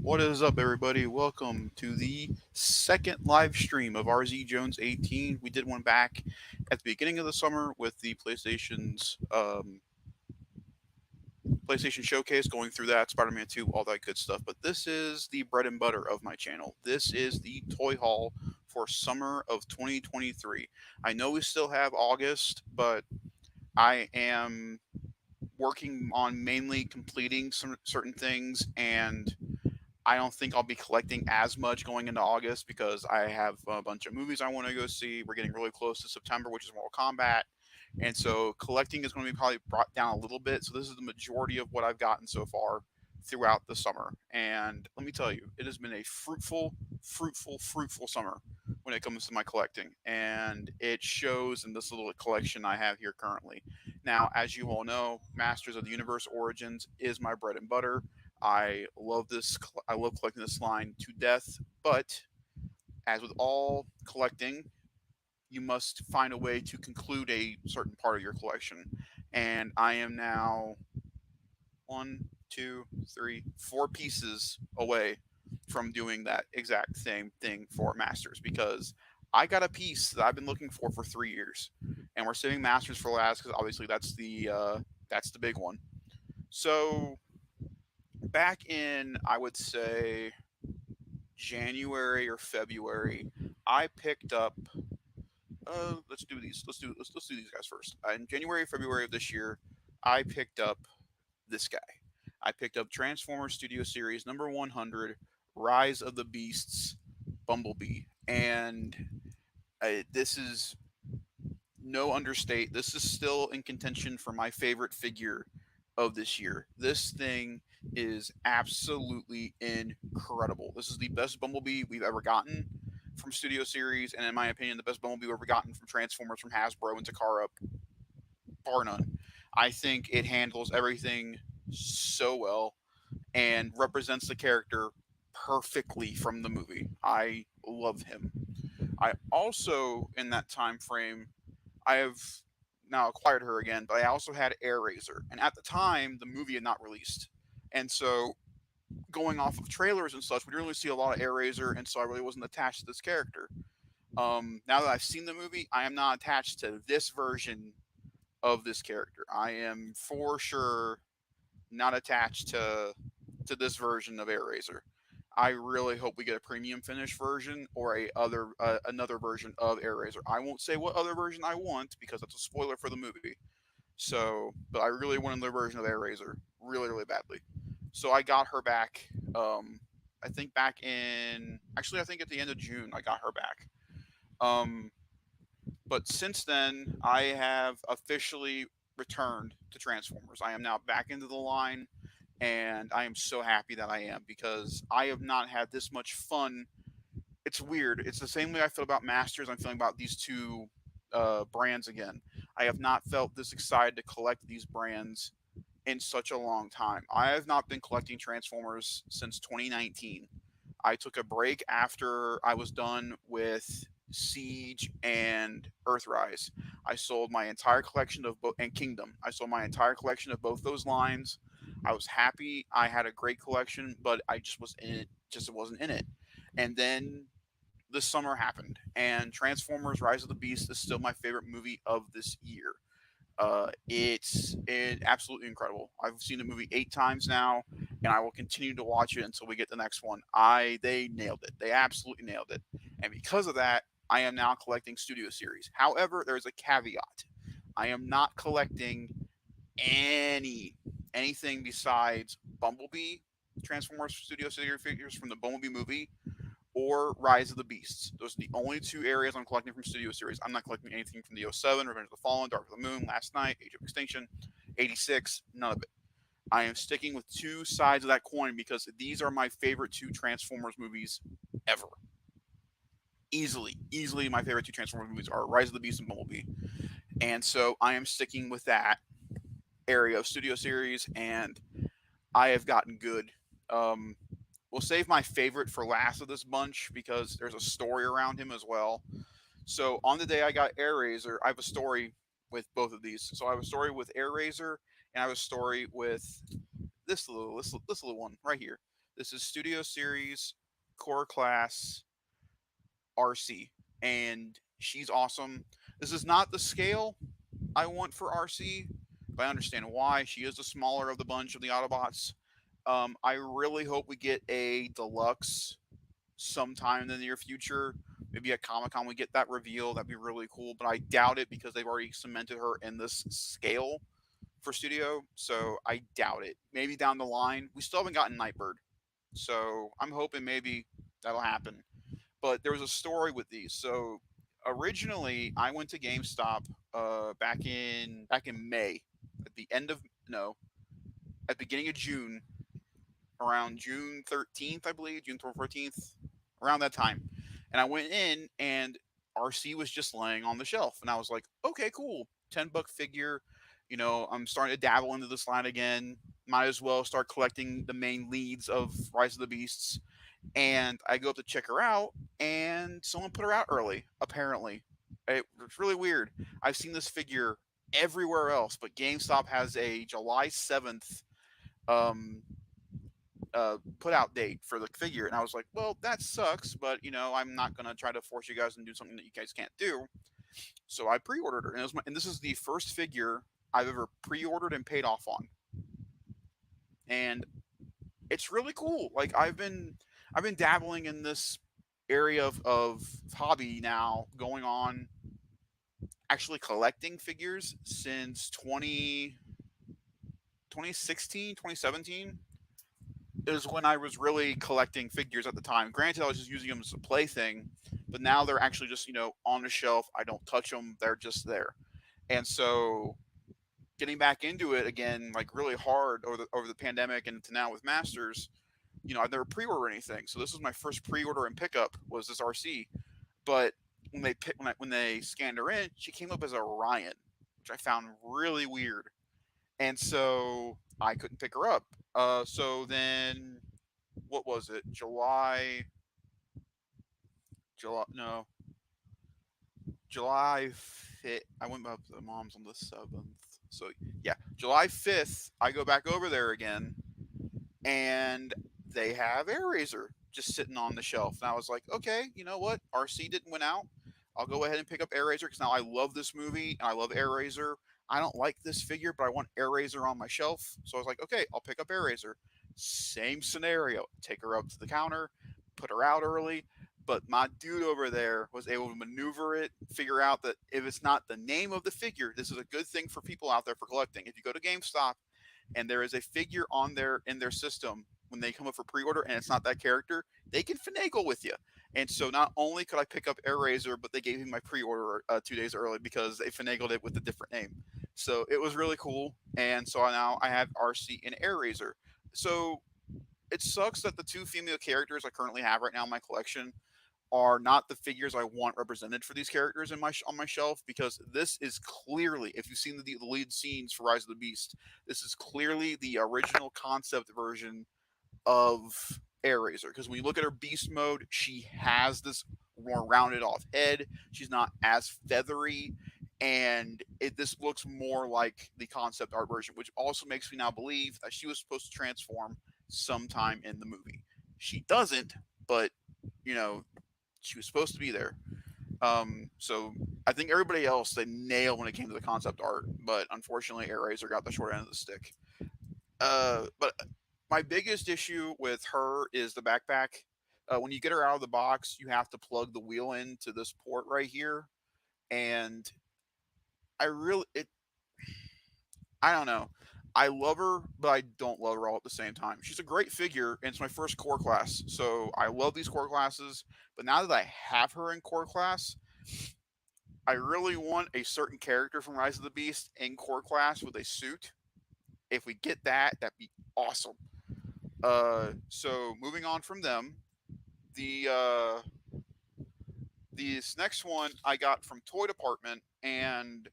What is up, everybody? Welcome to the second live stream of RZ Jones 18. We did one back at the beginning of the summer with the PlayStation Showcase, going through that, Spider-Man 2, all that good stuff. But this is the bread and butter of my channel. This is the toy haul for summer of 2023. I know we still have August, but I am working on mainly completing some certain things, and I don't think I'll be collecting as much going into August because I have a bunch of movies I want to go see. We're getting really close to September, which is Mortal Kombat. And so collecting is going to be probably brought down a little bit. So this is the majority of what I've gotten so far throughout the summer. And let me tell you, it has been a fruitful summer when it comes to my collecting. And it shows in this little collection I have here currently. Now, as you all know, Masters of the Universe Origins is my bread and butter. I love this. I love collecting this line to death. But as with all collecting, you must find a way to conclude a certain part of your collection. And I am now one, two, three, four pieces away from doing that exact same thing for Masters because I got a piece that I've been looking for 3 years, and we're saving Masters for last because obviously that's the big one. So back in, I would say, January or February, I picked up. Let's do these. Let's do these guys first. In January, February of this year, I picked up this guy. I picked up Transformers Studio Series number 100, Rise of the Beasts, Bumblebee, and this is no understate. This is still in contention for my favorite figure of this year. This thing is absolutely incredible. This is the best Bumblebee we've ever gotten from Studio Series, and in my opinion, the best Bumblebee we've ever gotten from Transformers, from Hasbro and Takara, bar none. I think it handles everything so well and represents the character perfectly from the movie. I love him. I also, in that time frame, I have now acquired her again, but I also had Air Razor. And at the time, the movie had not released. And so, going off of trailers and such, we didn't really see a lot of Air Razor, and so I really wasn't attached to this character. Now that I've seen the movie, I am not attached to this version of this character. I am for sure not attached to this version of Air Razor. I really hope we get a premium finish version or another version of Air Razor. I won't say what other version I want because that's a spoiler for the movie. So, but I really want another version of Air Razor really badly. So I got her back. I think back in actually I think at the end of June I got her back. Um, but since then I have officially returned to Transformers. I am now back into the line, and I am so happy that I am because I have not had this much fun. It's weird. It's the same way I feel about Masters. I'm feeling about these two brands again. I have not felt this excited to collect these brands in such a long time. I have not been collecting Transformers since 2019. I took a break after I was done with Siege and Earthrise. I sold my entire collection of and Kingdom. I sold my entire collection of both those lines. I was happy. I had a great collection, but I just was in it. Just wasn't in it. And then this summer happened, and Transformers: Rise of the Beast is still my favorite movie of this year. It's absolutely incredible. I've seen the movie 8 times now, and I will continue to watch it until we get the next one. They nailed it. They absolutely nailed it, and because of that, I am now collecting Studio Series. However, there is a caveat. I am not collecting anything besides Bumblebee, Transformers Studio Series figures from the Bumblebee movie, or Rise of the Beasts. Those are the only two areas I'm collecting from Studio Series. I'm not collecting anything from the '07, Revenge of the Fallen, Dark of the Moon, Last Night, Age of Extinction, '86, none of it. I am sticking with two sides of that coin because these are my favorite two Transformers movies ever. Easily my favorite two Transformers movies are Rise of the Beast and Bumblebee. And so I am sticking with that area of Studio Series, and I have gotten good. Um, we'll save my favorite for last of this bunch because there's a story around him as well. So on the day I got Air Razor, I have a story with both of these. So I have a story with Air Razor, and I have a story with this little one right here. This is Studio Series Core Class RC, and she's awesome. This is not the scale I want for RC, but I understand why. She is the smaller of the bunch of the Autobots. I really hope we get a deluxe sometime in the near future. Maybe at Comic Con we get that reveal. That'd be really cool, but I doubt it because they've already cemented her in this scale for Studio. So I doubt it. Maybe down the line. We still haven't gotten Nightbird, so I'm hoping maybe that'll happen. But there was a story with these. So originally, I went to GameStop back in May, at the end of no, at the beginning of June, around June 13th, I believe, June 14th, around that time. And I went in, and RC was just laying on the shelf, and I was like, okay, cool, $10 figure. I'm starting to dabble into this line again. Might as well start collecting the main leads of Rise of the Beasts. And I go up to check her out, and someone put her out early. Apparently, it's really weird. I've seen this figure everywhere else, but GameStop has a July 7th um, put out date for the figure, and I was like, well, that sucks, but I'm not gonna try to force you guys to do something that you guys can't do. So I pre-ordered her, and this is the first figure I've ever pre-ordered and paid off on, and it's really cool. Like I've been dabbling in this area of hobby now, going on actually collecting figures since 2016, 2017 is when I was really collecting figures at the time. Granted, I was just using them as a plaything, but now they're actually just on the shelf. I don't touch them; they're just there. And so, getting back into it again, like really hard over the pandemic and to now with Masters, I've never pre-ordered anything. So this was my first pre-order and pickup was this RC. But when they scanned her in, she came up as a Orion, which I found really weird, and so I couldn't pick her up. So then what was it? July, no, July 5th. I went up to the mom's on the 7th. So yeah, July 5th, I go back over there again, and they have Airazor just sitting on the shelf. And I was like, okay, you know what? RC didn't win out. I'll go ahead and pick up Airazor because now I love this movie and I love Airazor. I don't like this figure, but I want Airazor on my shelf. So I was like, okay, I'll pick up Airazor. Same scenario. Take her up to the counter, put her out early. But my dude over there was able to maneuver it, figure out that if it's not the name of the figure, this is a good thing for people out there for collecting. If you go to GameStop and there is a figure on there in their system when they come up for pre-order and it's not that character, they can finagle with you. And so not only could I pick up Airazor, but they gave me my pre-order 2 days early because they finagled it with a different name. So it was really cool. And so now I have RC and Airazor. So it sucks that the two female characters I currently have right now in my collection are not the figures I want represented for these characters in my on my shelf, because this is clearly, if you've seen the lead scenes for Rise of the Beast, this is clearly the original concept version of Airazor. Because when you look at her beast mode, she has this more rounded off head. She's not as feathery, and this looks more like the concept art version, which also makes me now believe that she was supposed to transform sometime in the movie. She doesn't, but you know she was supposed to be there. So I think everybody else they nailed when it came to the concept art, but unfortunately, Airazor got the short end of the stick. But my biggest issue with her is the backpack. When you get her out of the box, you have to plug the wheel into this port right here, and I don't know. I love her, but I don't love her all at the same time. She's a great figure, and it's my first core class, so I love these core classes. But now that I have her in core class, I really want a certain character from Rise of the Beast in core class with a suit. If we get that, that'd be awesome. So moving on from them, the this next one I got from Toy Department, and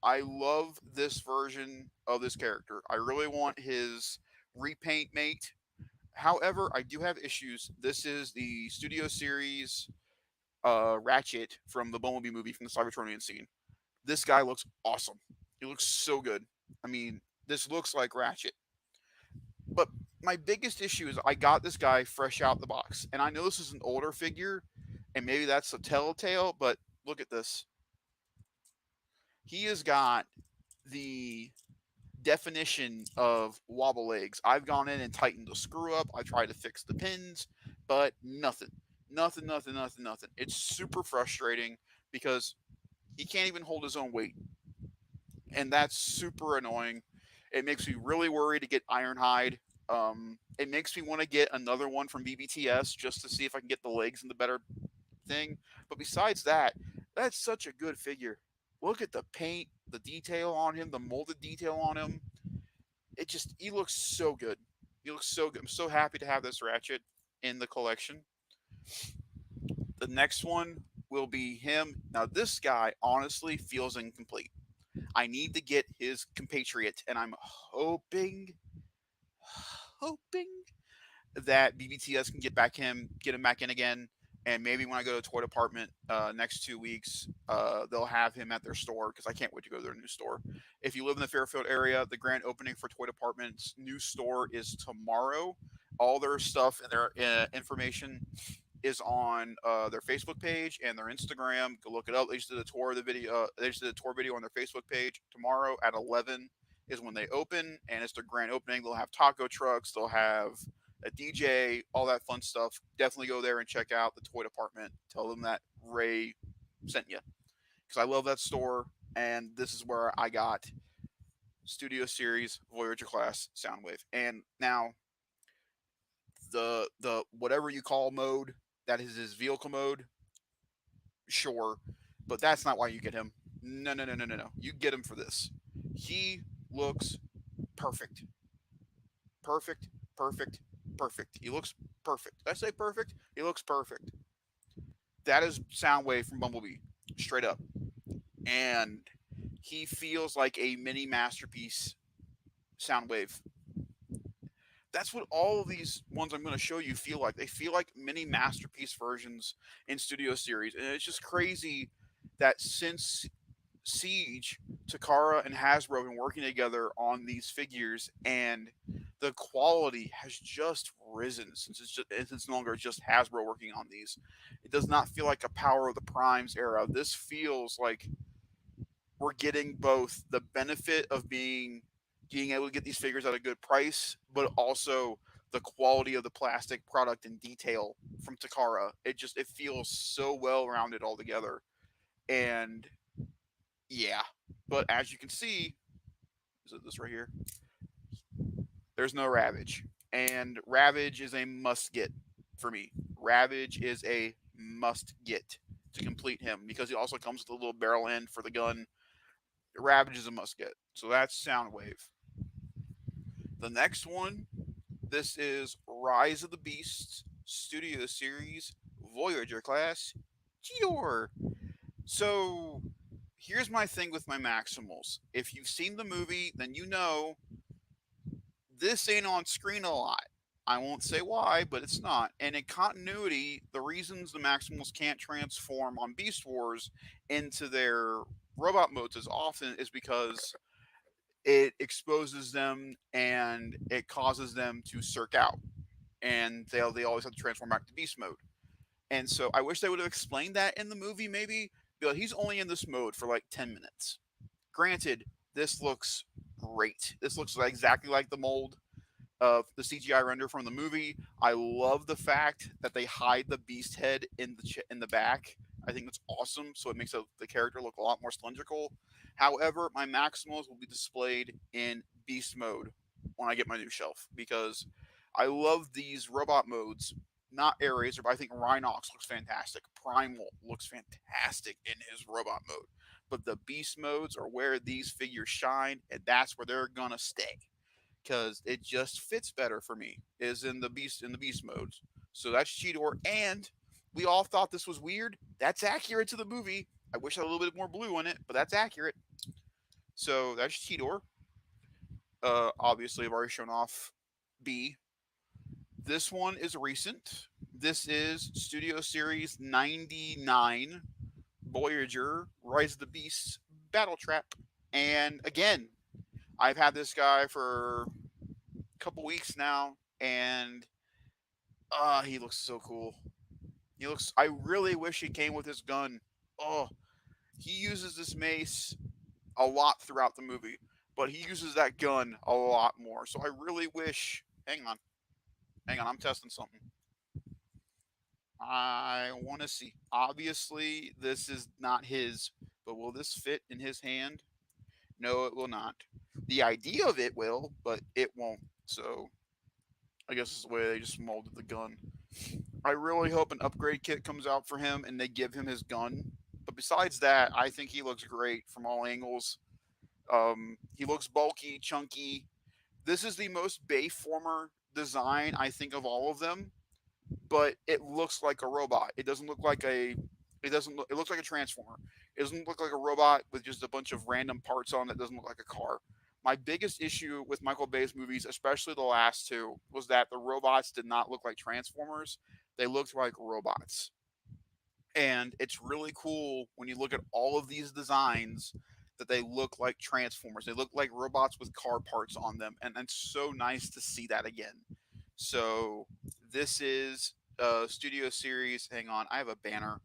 I love this version of this character. I really want his repaint mate. However, I do have issues. This is the Studio Series Ratchet from the Bumblebee movie from the Cybertronian scene. This guy looks awesome. He looks so good. I mean, this looks like Ratchet. But my biggest issue is I got this guy fresh out the box, and I know this is an older figure, and maybe that's a telltale, but look at this. He has got the definition of wobble legs. I've gone in and tightened the screw up. I tried to fix the pins, but nothing. Nothing, nothing, nothing, nothing. It's super frustrating because he can't even hold his own weight. And that's super annoying. It makes me really worried to get Ironhide. It makes me want to get another one from BBTS just to see if I can get the legs in the better thing. But besides that, that's such a good figure. Look at the paint, the detail on him, the molded detail on him. He looks so good. He looks so good. I'm so happy to have this Ratchet in the collection. The next one will be him. Now, this guy honestly feels incomplete. I need to get his compatriot, and I'm hoping that BBTS can get him back in again. And maybe when I go to Toy Department next 2 weeks, they'll have him at their store because I can't wait to go to their new store. If you live in the Fairfield area, the grand opening for Toy Department's new store is tomorrow. All their stuff and their information is on their Facebook page and their Instagram. Go look it up. They just did a tour of the video. They just did a tour video on their Facebook page. Tomorrow at 11 is when they open, and it's their grand opening. They'll have taco trucks. They'll have a DJ, all that fun stuff. Definitely go there and check out the Toy Department. Tell them that Ray sent you because I love that store, and this is where I got Studio Series Voyager class Soundwave. And now the whatever you call mode, that is his vehicle mode, sure, but that's not why you get him. No, no, no, no, no, no. You get him for this. He looks perfect. Perfect, perfect, perfect. He looks perfect. Did I say perfect? He looks perfect. That is Soundwave from Bumblebee, straight up. And he feels like a mini masterpiece Soundwave. That's what all of these ones I'm going to show you feel like. They feel like mini masterpiece versions in Studio Series. And it's just crazy that since Siege, Takara and Hasbro have been working together on these figures, and the quality has just risen since it's no longer just Hasbro working on these. It does not feel like a Power of the Primes era. This feels like we're getting both the benefit of being able to get these figures at a good price, but also the quality of the plastic product and detail from Takara. It feels so well rounded all together. And yeah, but as you can see, is it this right here? There's no Ravage, and Ravage is a must get for me. Ravage is a must get to complete him because he also comes with a little barrel end for the gun. Ravage is a must get. So that's Soundwave. The next one, this is Rise of the Beasts Studio Series Voyager class Cheetor. So here's my thing with my Maximals. If you've seen the movie, then you know this ain't on screen a lot. I won't say why, but it's not. And in continuity, the reasons the Maximals can't transform on Beast Wars into their robot modes as often is because it exposes them and it causes them to circ out. And they always have to transform back to beast mode. And so I wish they would have explained that in the movie, maybe. But he's only in this mode for like 10 minutes. Granted, this looks great. This looks exactly like the mold of the CGI render from the movie. I love the fact that they hide the beast head in the back. I think that's awesome. So it makes the character look a lot more cylindrical. However, my Maximals will be displayed in beast mode when I get my new shelf because I love these robot modes. Not Ares, but I think Rhinox looks fantastic. Primal looks fantastic in his robot mode. But the beast modes are where these figures shine, and that's where they're gonna stay because it just fits better for me. Is in the beast modes. So that's Cheetor, and we all thought this was weird. That's accurate to the movie. I wish I had a little bit more blue in it, but that's accurate. So that's Cheetor. Obviously, I've already shown off B. This one is recent. This is Studio Series 99 Voyager Rise of the Beasts Battle Trap. And again, I've had this guy for a couple weeks now, and he looks so cool. He looks. I really wish he came with his gun. Oh, he uses this mace a lot throughout the movie, but he uses that gun a lot more. So I really wish. Hang on. I'm testing something. I want to see. Obviously, this is not his, but will this fit in his hand? No, it will not. The idea of it will, but it won't. So I guess it's the way they just molded the gun. I really hope an upgrade kit comes out for him and they give him his gun. But besides that, I think he looks great from all angles. He looks bulky, chunky. This is the most Bayformer design I think of all of them, but it looks like a robot. It doesn't look like a. It doesn't. Look, it looks like a transformer. It doesn't look like a robot with just a bunch of random parts on it. Doesn't look like a car. My biggest issue with Michael Bay's movies, especially the last two, was that the robots did not look like transformers. They looked like robots. And it's really cool when you look at all of these designs that they look like transformers. They look like robots with car parts on them. And it's so nice to see that again. So this is a studio series. Hang on, I have a banner.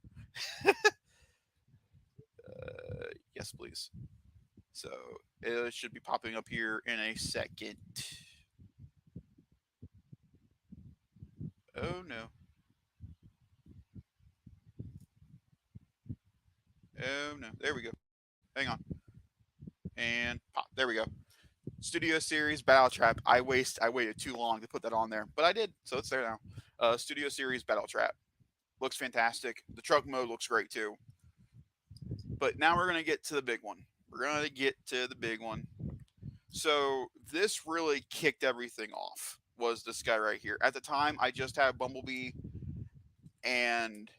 Yes, please. So it should be popping up here in a second. Oh no. Oh no. There we go. Hang on. And pop. There we go. Studio Series Battle Trap. I waited too long to put that on there, but I did, so it's there now. Studio Series Battle Trap looks fantastic. The truck mode looks great too. But now we're gonna get to the big one. We're gonna get to the big one. So this really kicked everything off. Was this guy right here? At the time, I just had Bumblebee, and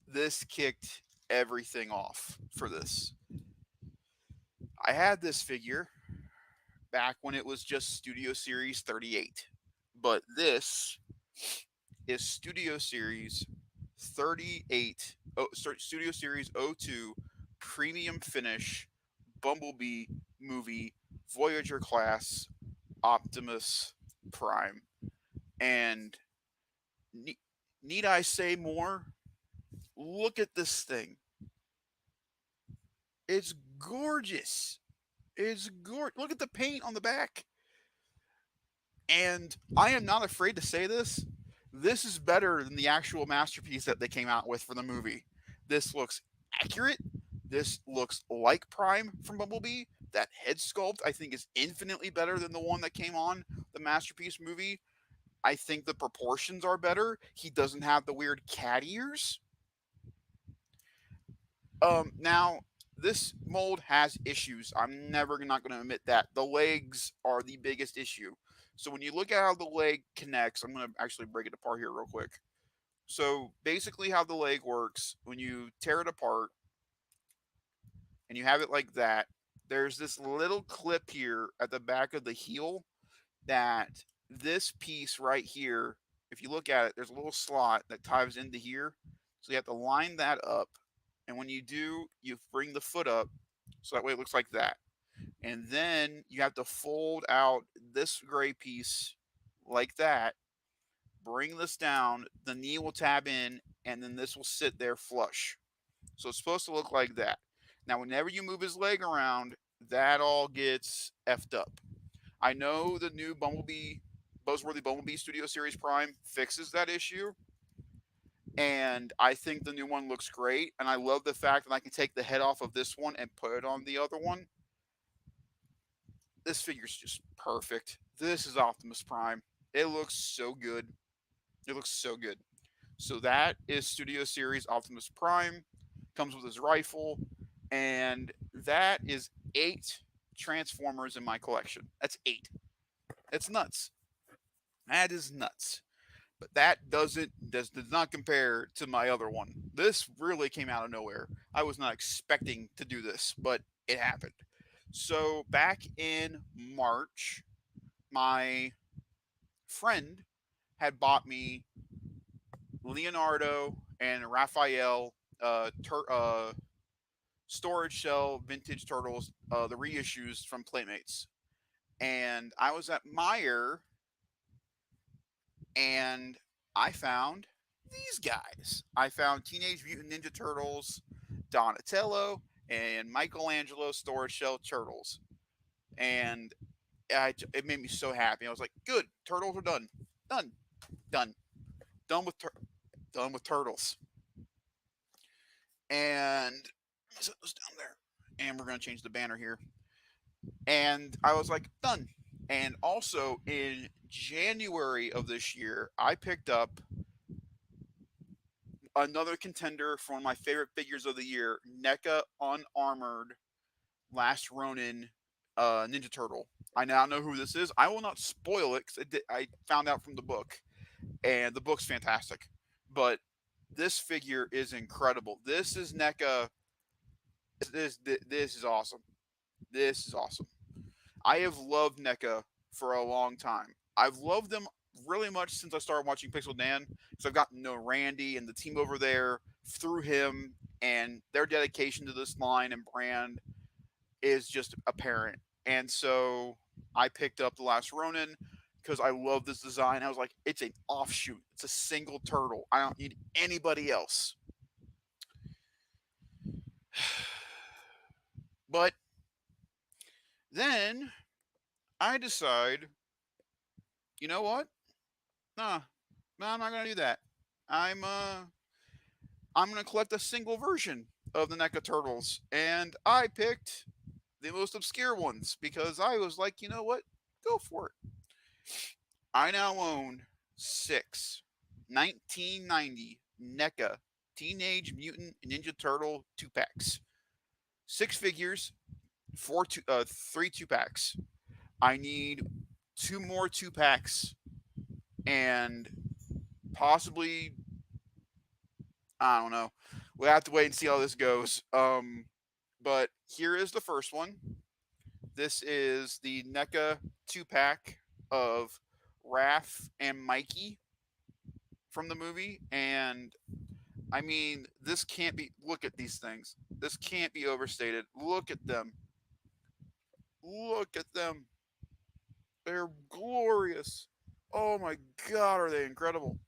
this kicked everything off for this. I had this figure back when it was just Studio Series 38. But this is Studio Series 38, Studio Series O2 Premium Finish Bumblebee movie Voyager class Optimus Prime. And need I say more? Look at this thing. It's gorgeous. It's gorgeous. Look at the paint on the back. And I am not afraid to say this. This is better than the actual masterpiece that they came out with for the movie. This looks accurate. This looks like Prime from Bumblebee. That head sculpt, I think, is infinitely better than the one that came on the masterpiece movie. I think the proportions are better. He doesn't have the weird cat ears. Now this mold has issues. I'm never not going to admit that. The legs are the biggest issue. So when you look at how the leg connects, I'm going to actually break it apart here real quick. So basically, how the leg works when you tear it apart and you have it like that, there's this little clip here at the back of the heel that this piece right here, if you look at it, there's a little slot that ties into here. So you have to line that up. And when you do, you bring the foot up so that way it looks like that. And then you have to fold out this gray piece like that, bring this down, the knee will tab in, and then this will sit there flush. So it's supposed to look like that. Now, whenever you move his leg around, that all gets effed up. I know the new Bumblebee, Buzzworthy Bumblebee Studio Series Prime fixes that issue, and I think the new one looks great. And I love the fact that I can take the head off of this one and put it on the other one. This figure's just perfect. This is Optimus Prime. It looks so good. It looks so good. So that is Studio Series Optimus Prime. Comes with his rifle, and that is 8 Transformers in my collection. That's 8. It's nuts. That is nuts. But that does not compare to my other one. This really came out of nowhere. I was not expecting to do this, but it happened. So back in March, my friend had bought me Leonardo and Raphael storage shell vintage turtles, the reissues from Playmates. And I was at Meijer and I found these guys. I found Teenage Mutant Ninja Turtles, Donatello, and Michelangelo Storage Shell Turtles. And it made me so happy. I was like, good, turtles are done. Done. Done. Done with, done with turtles. And let me set this down there. And we're going to change the banner here. And I was like, done. And also in January of this year, I picked up another contender for one of my favorite figures of the year, NECA Unarmored Last Ronin Ninja Turtle. I now know who this is. I will not spoil it because I found out from the book, and the book's fantastic. But this figure is incredible. This is NECA. This is awesome. This is awesome. I have loved NECA for a long time. I've loved them really much since I started watching Pixel Dan, because I've gotten to know Randy and the team over there through him, and their dedication to this line and brand is just apparent. And so I picked up The Last Ronin because I love this design. I was like, it's an offshoot, it's a single turtle. I don't need anybody else. But then I decide, you know what? Nah, no, I'm not gonna do that. I'm uh I'm gonna collect a single version of the NECA Turtles, and I picked the most obscure ones because I was like, you know what? Go for it. I now own six 1990 NECA Teenage Mutant Ninja Turtle 2 packs. Six figures, three 2 packs. I need two more 2 packs, and possibly, I don't know. We'll have to wait and see how this goes. But here is the first one. This is the NECA 2 pack of Raph and Mikey from the movie. And I mean, this can't be. Look at these things. This can't be overstated. Look at them. Look at them. They're glorious. Oh my God, are they incredible?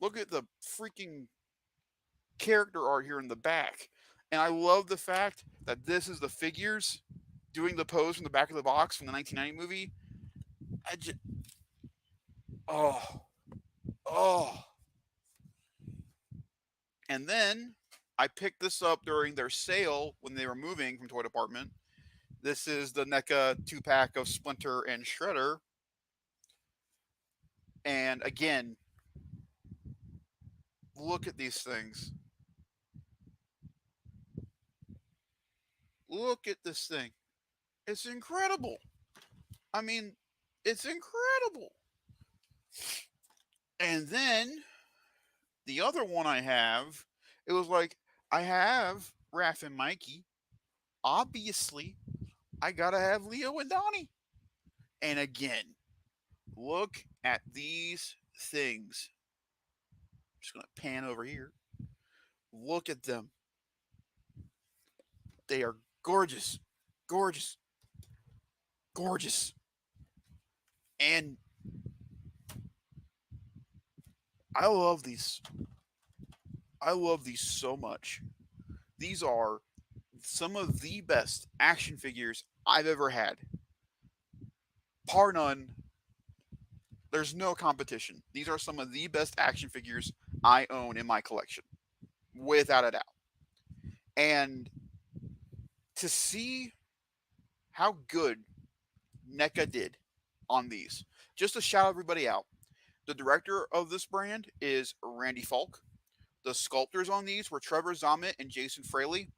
Look at the freaking character art here in the back. And I love the fact that this is the figures doing the pose from the back of the box from the 1990 movie. I just, oh, oh. And then I picked this up during their sale when they were moving from Toy Department. This is the NECA 2 pack of Splinter and Shredder. And again, look at these things. Look at this thing. It's incredible. I mean, it's incredible. And then the other one I have, it was like, I have Raph and Mikey. Obviously, I gotta have Leo and Donnie. And again, look at these things. I'm just gonna pan over here. Look at them. They are gorgeous, gorgeous, gorgeous. And I love these. I love these so much. These are some of the best action figures I've ever had. Par none. There's no competition. These are some of the best action figures I own in my collection, without a doubt. And to see how good NECA did on these, just to shout everybody out, the director of this brand is Randy Falk. The sculptors on these were Trevor Zomet and Jason Fraley.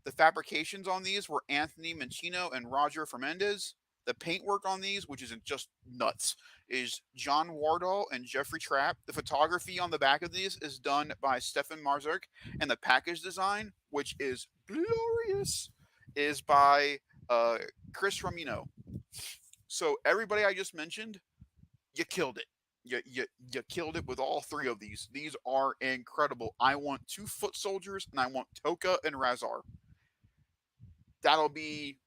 The fabrications on these were Anthony Mancino and Roger Fernandez. The paintwork on these, which isn't just nuts, is John Wardall and Jeffrey Trapp. The photography on the back of these is done by Stefan Marzuk, and the package design, which is glorious, is by Chris Romino. So everybody I just mentioned, you killed it. You killed it with all three of these. These are incredible. I want two foot soldiers, and I want Toka and Razar. That'll be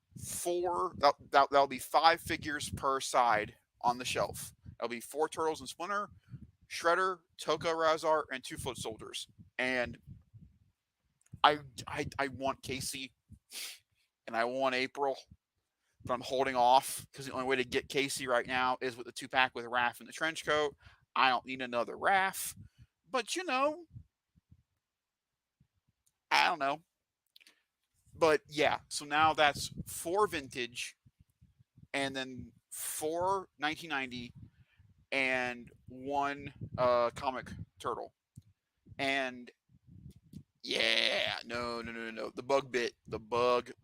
that'll be 5 figures per side on the shelf. That'll be 4 turtles and Splinter, Shredder, Toka Razar, and two foot soldiers. And I want Casey and I want April, but I'm holding off because the only way to get Casey right now is with the 2-pack with Raph in the trench coat. I don't need another Raph. But I don't know. But yeah, so now that's 4 vintage and then 4 1990 and 1 comic turtle. And yeah, no. The bug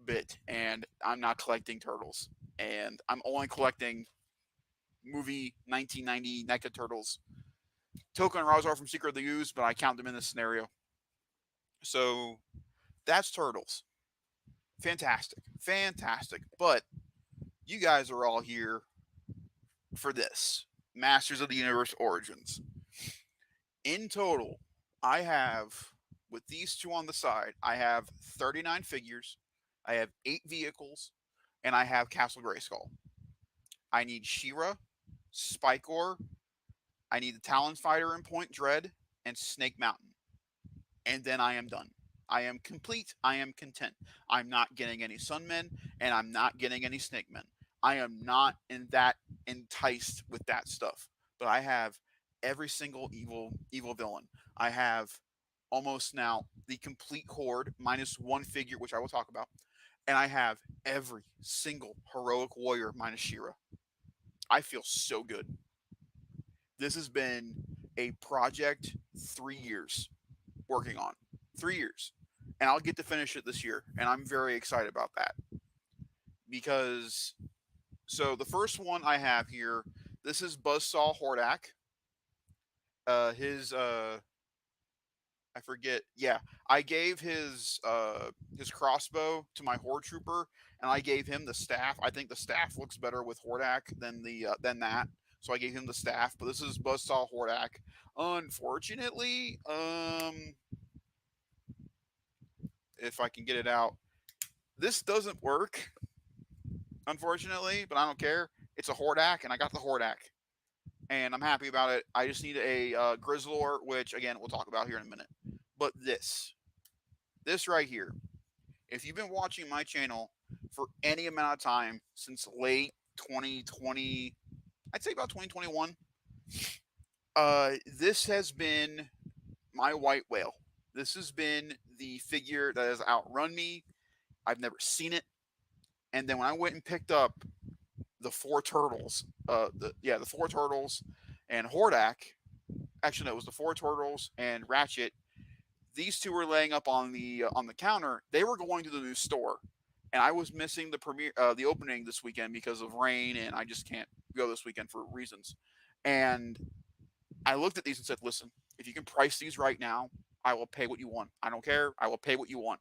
bit. And I'm not collecting turtles. And I'm only collecting movie 1990 NECA turtles. Toka and Razar from Secret of the Ooze, but I count them in this scenario. So that's turtles. Fantastic. Fantastic. But you guys are all here for this Masters of the Universe Origins. In total, I have, with these two on the side, I have 39 figures, I have 8 vehicles, and I have Castle Grayskull. I need She-Ra, Spikor, I need the Talon Fighter and Point Dread, and Snake Mountain. And then I am done. I am complete. I am content. I'm not getting any Sunmen, and I'm not getting any Snake Men. I am not in that enticed with that stuff. But I have every single evil villain. I have almost now the complete horde minus 1 figure, which I will talk about, and I have every single heroic warrior minus She-Ra. I feel so good. This has been a project 3 years working on. 3 years. And I'll get to finish it this year. And I'm very excited about that. Because, so the first one I have here, this is Buzzsaw Hordak. I forget. Yeah, I gave his crossbow to my horde trooper, and I gave him the staff. I think the staff looks better with Hordak than that, so I gave him the staff. But this is Buzzsaw Hordak. Unfortunately, if I can get it out, this doesn't work. Unfortunately, but I don't care. It's a Hordak, and I got the Hordak, and I'm happy about it. I just need a Grizzlor, which again we'll talk about here in a minute. But this right here, if you've been watching my channel for any amount of time since late 2020, I'd say about 2021, this has been my white whale. This has been the figure that has outrun me. I've never seen it. And then when I went and picked up the 4 turtles, the 4 turtles and Hordak, actually no, it was the 4 turtles and Ratchet. These two were laying up on the counter. They were going to the new store, and I was missing the opening this weekend because of rain, and I just can't go this weekend for reasons. And I looked at these and said, "Listen, if you can price these right now, I will pay what you want. I don't care. I will pay what you want.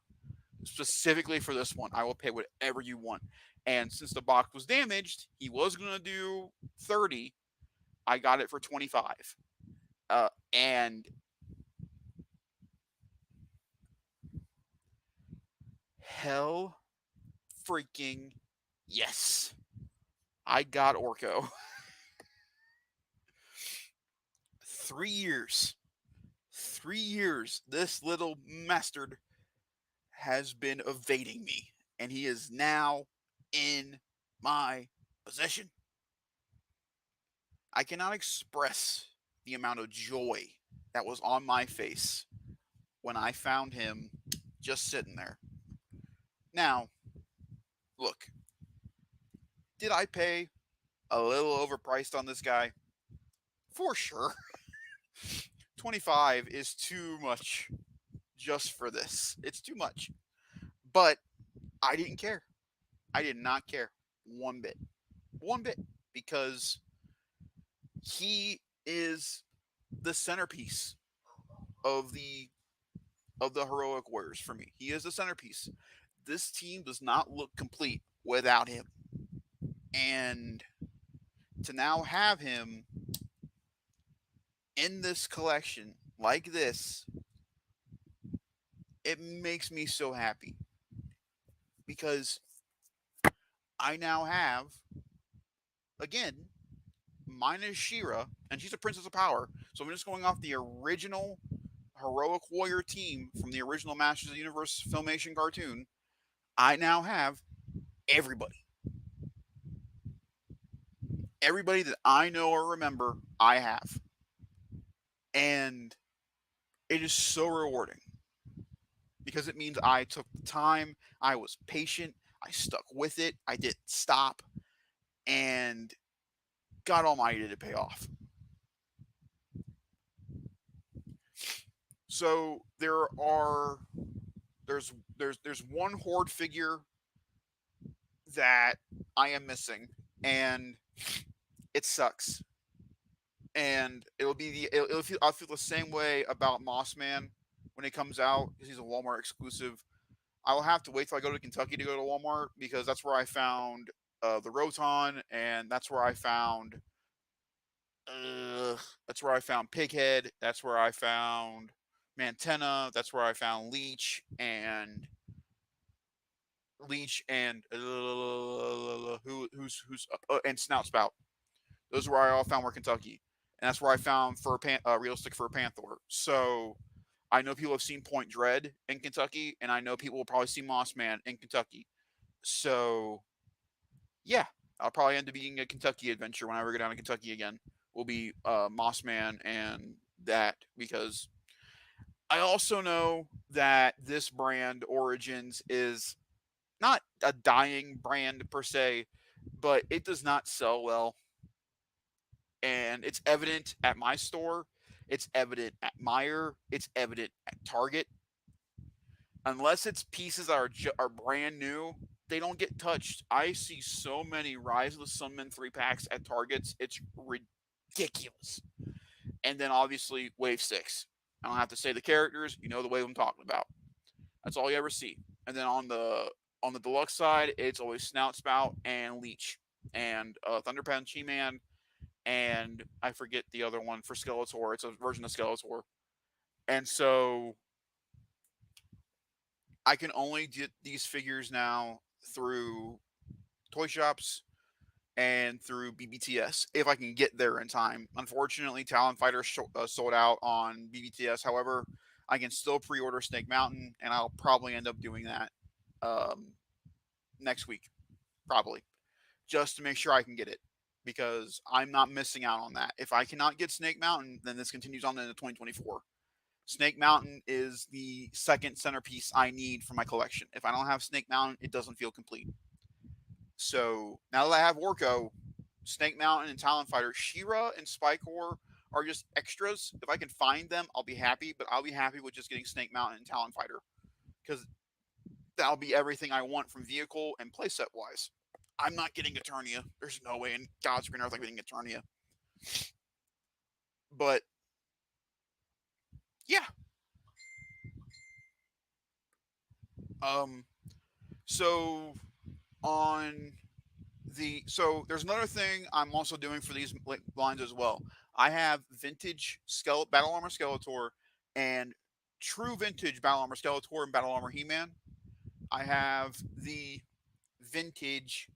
Specifically for this one, I will pay whatever you want." And since the box was damaged, he was going to do 30. I got it for 25. And hell freaking yes. I got Orko. 3 years. 3 years. This little master has been evading me, and he is now in my possession. I cannot express the amount of joy that was on my face when I found him just sitting there. Now, look, did I pay a little overpriced on this guy? For sure. 25 is too much just for this. It's too much. But I didn't care. I did not care one bit. One bit. Because he is the centerpiece of the heroic warriors for me. He is the centerpiece. This team does not look complete without him. And to now have him in this collection like this, it makes me so happy. Because I now have, again, minus She-Ra, and she's a Princess of Power. So I'm just going off the original Heroic Warrior team from the original Masters of the Universe Filmation cartoon. I now have everybody. Everybody that I know or remember, I have. And it is so rewarding because it means I took the time, I was patient, I stuck with it, I didn't stop, and God Almighty did it pay off. So there's one Horde figure that I am missing, and it sucks. And I'll feel the same way about Mossman when it comes out because he's a Walmart exclusive. I will have to wait till I go to Kentucky to go to Walmart because that's where I found the Roton, and uh, that's where I found Pighead. That's where I found Mantenna. That's where I found Leech and who's and Snout Spout. Those are where I all found were Kentucky, and that's where I found realistic Fur Panther. So I know people have seen Point Dread in Kentucky, and I know people will probably see Mossman in Kentucky. So yeah, I'll probably end up being a Kentucky adventure when I ever go down to Kentucky again. Will be Mossman and that because I also know that this brand Origins is not a dying brand per se, but it does not sell well. And it's evident at my store, it's evident at Meijer, it's evident at Target. Unless it's pieces that are brand new, they don't get touched. I see so many Rise of the Sunmen 3-packs at Targets, it's ridiculous. And then obviously Wave 6. I don't have to say the characters, you know the wave I'm talking about. That's all you ever see. And then on the deluxe side, it's always Snout Spout and Leech and Thunderpunch He-Man, and I forget the other one for Skeletor. It's a version of Skeletor. And so I can only get these figures now through toy shops and through BBTS if I can get there in time. Unfortunately, Talon Fighter sold out on BBTS. However, I can still pre-order Snake Mountain, and I'll probably end up doing that um, next week, probably, just to make sure I can get it because I'm not missing out on that. If I cannot get Snake Mountain, then this continues on into 2024. Snake Mountain is the second centerpiece I need for my collection. If I don't have Snake Mountain, it doesn't feel complete. So now that I have Orko, Snake Mountain and Talon Fighter, She-Ra and Spikor are just extras. If I can find them, I'll be happy, but I'll be happy with just getting Snake Mountain and Talon Fighter because that'll be everything I want from vehicle and playset wise. I'm not getting Eternia. There's no way in God's green earth I'm getting Eternia. But yeah. Um so on there's another thing I'm also doing for these lines as well. I have vintage Battle Armor Skeletor and true vintage Battle Armor Skeletor and Battle Armor He-Man. I have the vintage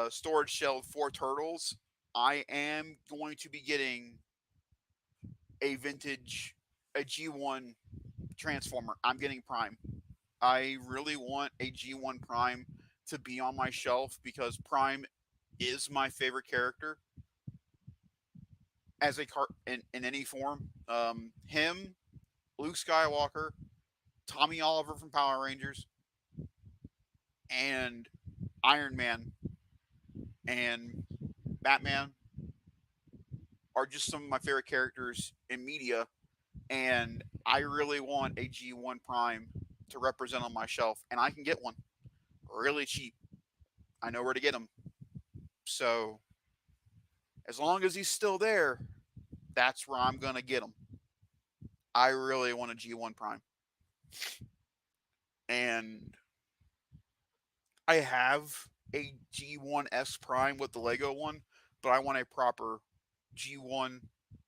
storage shelf for Turtles. I am going to be getting a G1 Transformer. I'm getting Prime. I really want a G1 Prime to be on my shelf because Prime is my favorite character as a in any form. Him, Luke Skywalker, Tommy Oliver from Power Rangers, and Iron Man and Batman are just some of my favorite characters in media, and I really want a G1 Prime to represent on my shelf, and I can get one really cheap. I know where to get them. So as long as he's still there, that's where I'm gonna get him. I really want a G1 Prime, and I have a G1S Prime with the Lego one, but I want a proper G1.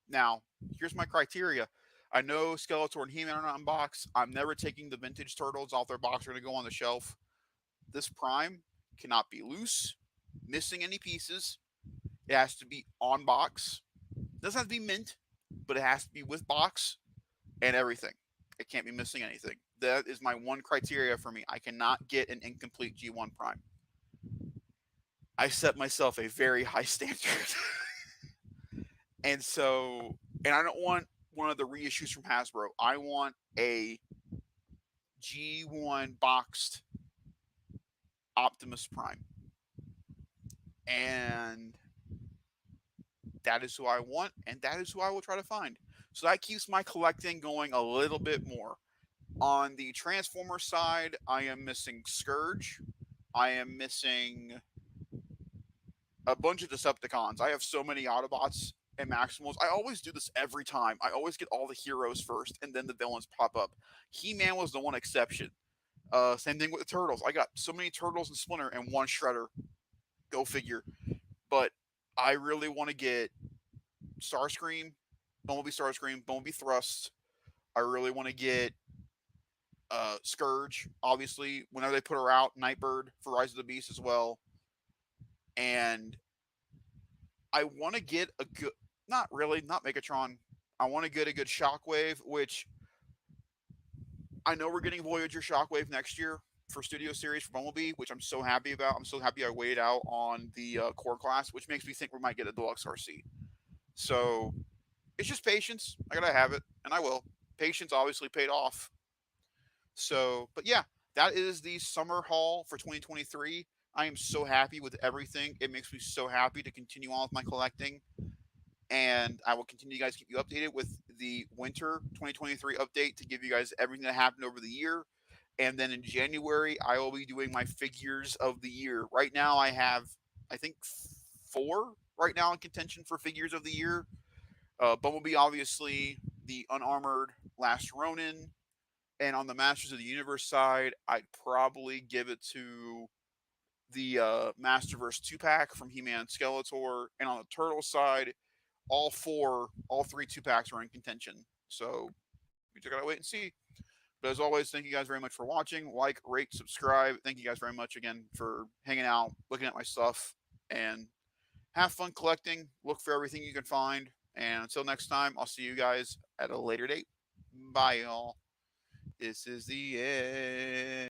Now, here's my criteria. I know Skeletor and He-Man are not in box. I'm never taking the vintage turtles off their box. They're going to go on the shelf. This Prime cannot be loose, missing any pieces. It has to be on box. doesn't have to be mint, but it has to be with box and everything. It can't be missing anything. That is my one criteria for me. I cannot get an incomplete G1 Prime. I set myself a very high standard. And so, and I don't want one of the reissues from Hasbro. I want a G1 boxed Optimus Prime. And that is who I want, and that is who I will try to find. So that keeps my collecting going a little bit more. On the Transformer side, I am missing Scourge. I am missing a bunch of Decepticons. I have so many Autobots and Maximals. I always do this every time. I always get all the heroes first, and then the villains pop up. He-Man was the one exception. Same thing with the Turtles. I got so many Turtles and Splinter and one Shredder. Go figure. But I really want to get Starscream, Bumblebee Starscream, Bumblebee Thrust. I really want to get Scourge, obviously, whenever they put her out, Nightbird for Rise of the Beast as well. And I want to get a good, not really, not Megatron. I want to get a good Shockwave, which I know we're getting Voyager Shockwave next year for Studio Series for Bumblebee, which I'm so happy about. I'm so happy I weighed out on the core class, which makes me think we might get a Deluxe RC. So it's just patience. I gotta have it, and I will. Patience obviously paid off. So, but yeah, that is the summer haul for 2023. I am so happy with everything. It makes me so happy to continue on with my collecting. And I will continue to guys keep you updated with the winter 2023 update to give you guys everything that happened over the year. And then in January, I will be doing my figures of the year. Right now, I have, I think, 4 right now in contention for figures of the year. Bumblebee, obviously, the unarmored Last Ronin. And on the Masters of the Universe side, I'd probably give it to the Masterverse 2-pack from He-Man Skeletor. And on the Turtle side, all 3 2-packs are in contention. So we just gotta wait and see. But as always, thank you guys very much for watching. Like, rate, subscribe. Thank you guys very much again for hanging out, looking at my stuff, and have fun collecting. Look for everything you can find. And until next time, I'll see you guys at a later date. Bye, y'all. This is the end.